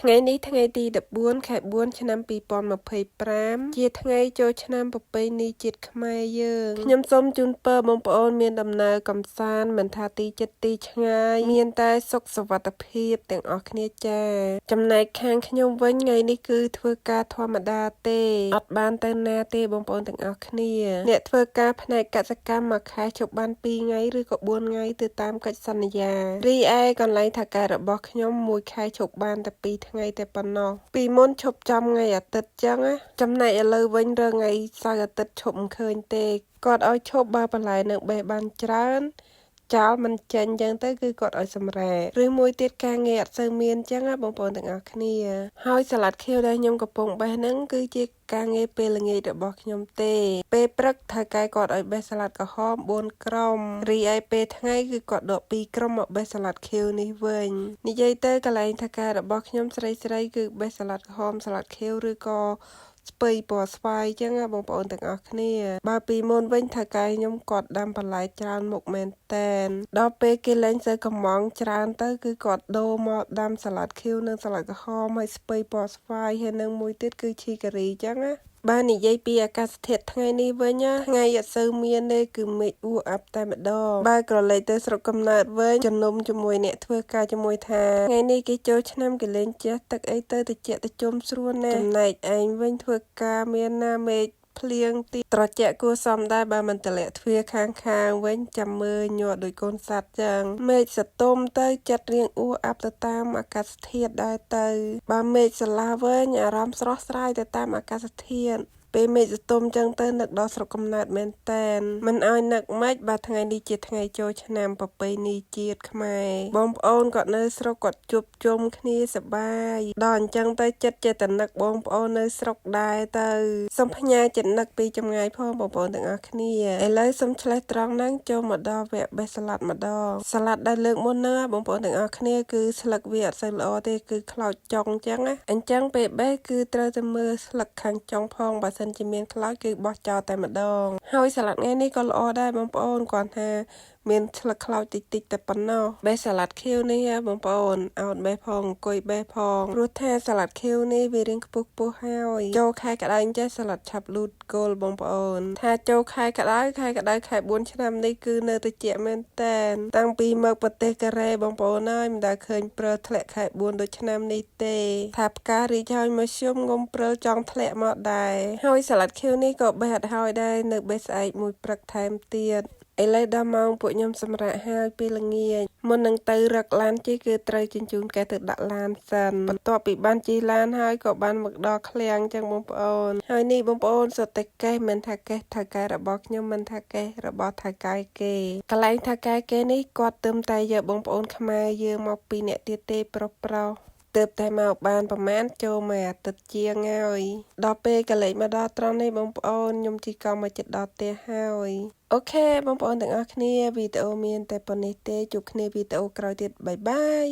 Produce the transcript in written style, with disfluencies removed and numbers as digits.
ថ្ងៃនេះថ្ងៃទី14ខែ4ឆ្នាំ2025ជាថ្ងៃចូលឆ្នាំប្រពៃណីជាតិខ្មែរយើងខ្ញុំសូមជូនពរបងប្អូនមានដំណើរកំសាន្តមិនថាទីចិត្តទីឆ្ងាយមានតែសុខសុវត្ថិភាពទាំងអស់គ្នាចាចំណែកខាងខ្ញុំវិញថ្ងៃនេះគឺធ្វើការធម្មតាទេអត់បានទៅណាទេបងប្អូនទាំងអស់គ្នាអ្នកធ្វើការផ្នែកកសិកម្មមួយខែជប់បាន2ថ្ងៃឬក៏4ថ្ងៃទៅតាមកិច្ចសន្យារីឯកន្លែងថៅកែរបស់ខ្ញុំមួយខែជប់បានតែ2ថ្ងៃតែប៉ុណ្ណោះពីមុនឈប់ចំថ្ងៃអាទិត្យចឹងណាចំណែកឥឡូវវិញរងថ្ងៃសៅរ៍អាទិត្យឈប់មិនឃើញទេគាត់ឲ្យឈប់បើបន្លែនៅបេះបានច្រើនចោលមិនចេញចឹងទៅគឺគាត់ឲ្យសម្រេចឬមួយទៀតការងារអត់សូវមានចឹងណាបងប្អូនទាំងអស់គ្នាហើយសាឡាត់ខៀវដែលខ្ញុំកំពុងបេះហ្នឹងគឺជាការងារពេលល្ងាចរបស់ខ្ញុំទេពេលព្រឹកថៅកែគាត់ឲ្យបេះសាឡាត់ក្រហម4ក្រុមរីឯពេលថ្ងៃគឺគាត់ដក2ក្រុមមកបេះសាឡាត់ខៀវនេះវិញនិយាយទៅកន្លែងថៅកែរបស់ខ្ញុំស្រីគឺបេះសាឡាត់ក្រហមសាឡាត់ខៀវឬក៏ស្ពៃពណ៌ស្វាយចឹងណាបងប្អូនទាំងអស់គ្នាបើពីមុនវិញថៅកែខ្ញុំគាត់ដាំបន្លែច្រើនមុខមែនតែនដល់ពេលគេលែងសូវកំងច្រើនទៅគឺគាត់ដូរមកដាំសាឡាត់ខៀវនិងសាឡាត់ក្រហមហើយស្ពៃពណ៌ស្វាយហើយនឹងមួយទៀតគឺឈីការីចឹងណាបាននិយាយពីអាកាសធាតុថ្ងៃនេះវិញថ្ងៃអត់សូវមានទេគឺមេឃអ៊ូអាប់តែម្ដងបើក្រឡេកទៅស្រុកកំណើតវិញជំនុំជាមួយអ្នកធ្វើការជាមួយថាថ្ងៃនេះគេចូលឆ្នាំគេលេងចេះទឹកអីទៅតិចទៅជុំស្រួលណាស់ចំណែកឯងវិញធ្វើការមានណាមេឃភ្លៀងទីត្រជាក់គួរសមដែរបើមិនតម្លាក់ទ្វារខាងវិញចាំមើលញ័រដូចកូនសត្វចឹងមេឃសតុំទៅចិត្តរៀងអ៊ូអាប់ទៅតាមអាកាសធាតុដែរទៅបើមេឃស្រឡះវិញអារម្មណ៍ស្រស់ស្រាយទៅតាមអាកាសធាតុពេលមេឃសតុំចឹងទៅនឹកដល់ស្រុកកំណើតមែនតែនមិនឲ្យនឹកម៉េចបើថ្ងៃនេះជាថ្ងៃចូលឆ្នាំប្រពៃណីជាតិខ្មែរបងប្អូនគាត់នៅស្រុកគាត់ជួបជុំគ្នាសប្បាយដល់អញ្ចឹងទៅចិត្តចេះតែនឹកបងប្អូននៅស្រុកដែរទៅសូមផ្ញើចិត្តនឹកពីចម្ងាយផងបងប្អូនទាំងអស់គ្នាឥឡូវសូមឆ្លេះត្រង់ហ្នឹងចូលមកដល់វគ្គបេះសាឡាត់ម្ដងសាឡាត់ដែលលើកមុនហ្នឹងបងប្អូនទាំងអស់គ្នាគឺស្លឹកវាអត់សូវល្អទេគឺខ្លោចចុងអញ្ចឹងណាអញ្ចឹងពេលបេះគឺត្រូវតែមើលស្លឹកខាងចុងផងបើសិនជាមានខ្លោចគឺបោះចោលតែម្ដងហើយសាឡាត់ថ្ងៃនេះក៏ល្អដែរបងប្អូនគាត់ថាមានស្លឹកខ្លោចតិចតែប៉ុណ្ណោះបេះសាឡាត់ខៀវនេះបងប្អូនអោតបេះផងអង្គុយបេះផងព្រោះថាសាឡាត់ខៀវនេះវារៀងខ្ពស់ហើយចូលខែក្តៅចេះសាឡាត់ឆាប់លូតគល់បងប្អូនថាចូលខែក្តៅខែ4ឆ្នាំនេះគឺនៅតិចមែនតែនតាំងពីមកប្រទេសកូរ៉េបងប្អូនហើយមិនដែលឃើញព្រិលធ្លាក់ខែ4ដូចឆ្នាំនេះទេថាផ្ការីកហើយមកជុំងុំព្រិលចង់ធ្លាក់មកដែរហើយសាឡាត់ខៀវនេះក៏បេះអត់ហើយដែរនៅបេះស្អែកមួយព្រឹកថែមទៀតឥឡូវដល់ម៉ោងពួកខ្ញុំសម្រាកហើយពេលល្ងាចមុននឹងទៅរកឡានជិះគឺត្រូវជញ្ជូនកែទៅដាក់ឡានសិនបន្ទាប់ពីបានជិះឡានហើយក៏បានមកដល់ឃ្លាំងចឹងបងប្អូនហើយនេះបងប្អូនសុទ្ធតែកេះមិនថាកេះថៅកែរបស់ខ្ញុំមិនថាកេះរបស់ថៅកែគេកន្លែងថៅកែគេនេះគាត់ទឹមតែយកបងប្អូនខ្មែរយើងមកពីអ្នកទៀតទេប្រុសទើបតែមកបានប្រហែលចូលមួយអាទិត្យជាងហើយដល់ពេលកលេចមកដល់ត្រង់នេះបងប្អូនខ្ញុំជិះកង់មកជិតដល់ផ្ទះហើយអូខេបងប្អូនទាំងអស់គ្នាវីដេអូមានតែប៉ុណ្្នេះទេជួបគ្នាវីដេអូក្រោយទៀតបាយបាយ